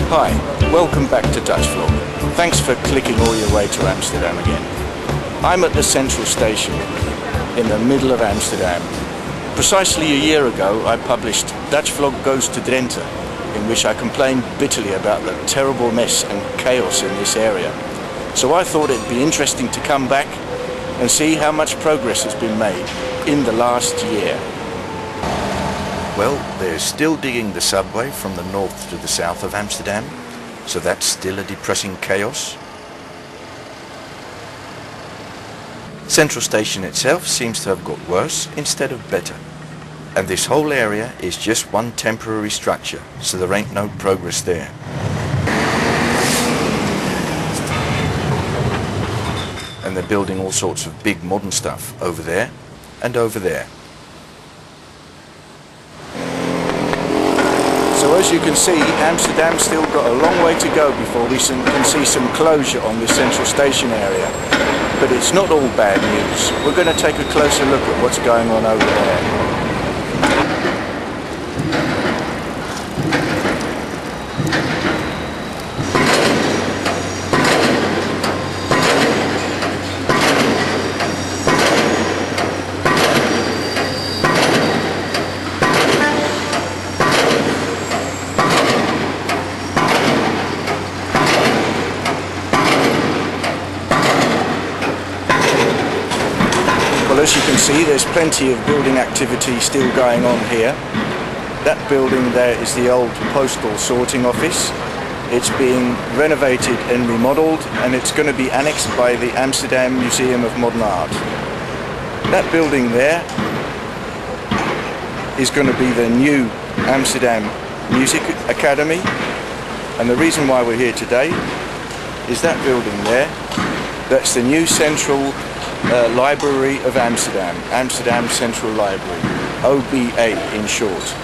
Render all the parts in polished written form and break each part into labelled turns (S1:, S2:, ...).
S1: Hi, welcome back to Dutchvlog. Thanks for clicking all your way to Amsterdam again. I'm at the Central Station in the middle of Amsterdam. Precisely a year ago I published Dutchvlog Goes to Drenthe, in which I complained bitterly about the terrible mess and chaos in this area. So I thought it'd be interesting to come back and see how much progress has been made in the last year. Well, they're still digging the subway from the north to the south of Amsterdam, so that's still a depressing chaos. Central Station itself seems to have got worse instead of better. And this whole area is just one temporary structure, so there ain't no progress there. And they're building all sorts of big modern stuff over there and over there. So as you can see, Amsterdam's still got a long way to go before we can see some closure on this Central Station area. But it's not all bad news. We're going to take a closer look at what's going on over there. As you can see, there's plenty of building activity still going on here. That building there is the old postal sorting office. It's being renovated and remodelled, and it's going to be annexed by the Amsterdam Museum of Modern Art. That building there is going to be the new Amsterdam Music Academy, and the reason why we're here today is that building there. That's the new Central Library of Amsterdam, Amsterdam Central Library, OBA in short.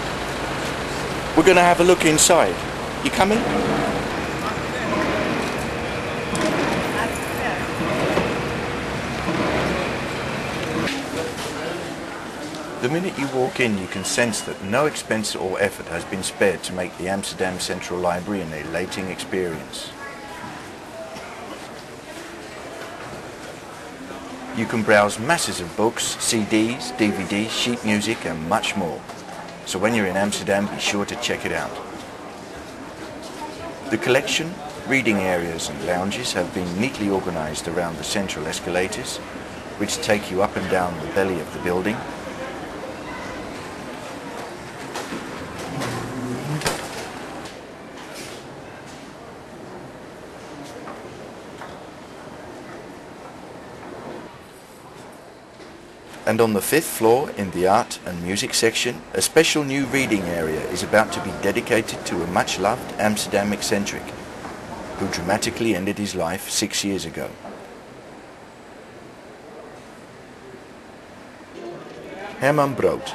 S1: We're going to have a look inside. You coming? The minute you walk in, you can sense that no expense or effort has been spared to make the Amsterdam Central Library an elating experience. You can browse masses of books, CDs, DVDs, sheet music and much more. So when you're in Amsterdam, be sure to check it out. The collection, reading areas and lounges have been neatly organised around the central escalators, which take you up and down the belly of the building. And on the 5th floor, in the art and music section, a special new reading area is about to be dedicated to a much-loved Amsterdam eccentric, who dramatically ended his life 6 years ago. Herman Brood.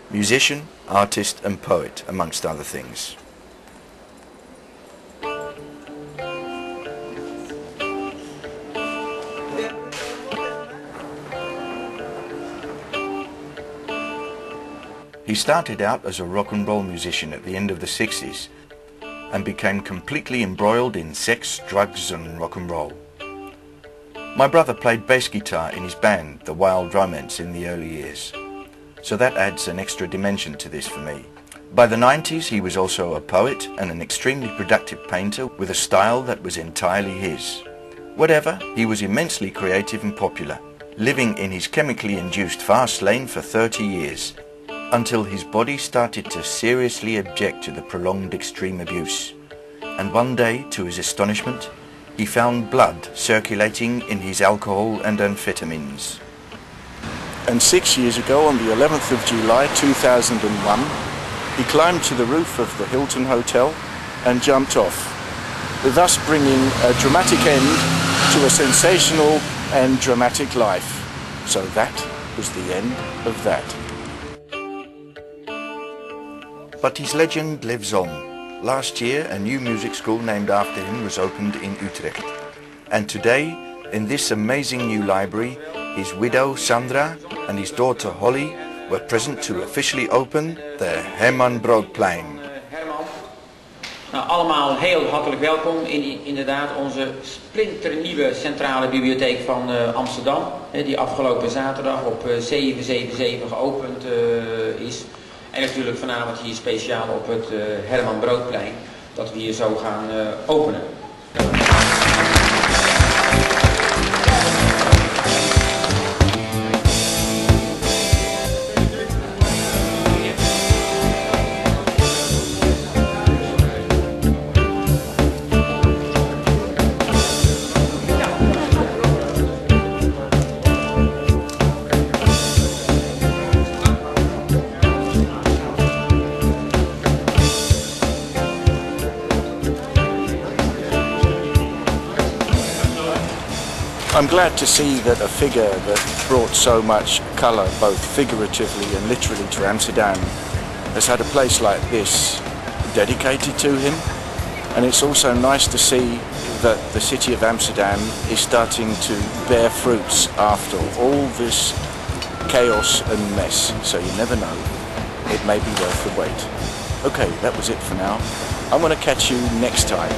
S1: Musician, artist and poet, amongst other things. He started out as a rock and roll musician at the end of the 60s and became completely embroiled in sex, drugs and rock and roll. My brother played bass guitar in his band, the Wild Romance, in the early years, so that adds an extra dimension to this for me. By the 90s he was also a poet and an extremely productive painter with a style that was entirely his. Whatever, he was immensely creative and popular, living in his chemically induced fast lane for 30 years. Until his body started to seriously object to the prolonged extreme abuse. And one day, to his astonishment, he found blood circulating in his alcohol and amphetamines. And 6 years ago, on the 11th of July 2001, he climbed to the roof of the Hilton Hotel and jumped off, thus bringing a dramatic end to a sensational and dramatic life. So that was the end of that. But his legend lives on. Last year, a new music school named after him was opened in Utrecht. And today, in this amazing new library, his widow Sandra and his daughter Holly were present to officially open the Herman Broodplein.
S2: Nou, allemaal heel hartelijk welkom in inderdaad onze splinternieuwe centrale bibliotheek van Amsterdam. Die afgelopen zaterdag op 7/7/7 geopend is. En natuurlijk vanavond hier speciaal op het Herman Broodplein, dat we hier zo gaan openen.
S1: I'm glad to see that a figure that brought so much colour, both figuratively and literally, to Amsterdam has had a place like this dedicated to him. And it's also nice to see that the City of Amsterdam is starting to bear fruits after all this chaos and mess. So you never know, it may be worth the wait. Okay, that was it for now. I'm going to catch you next time.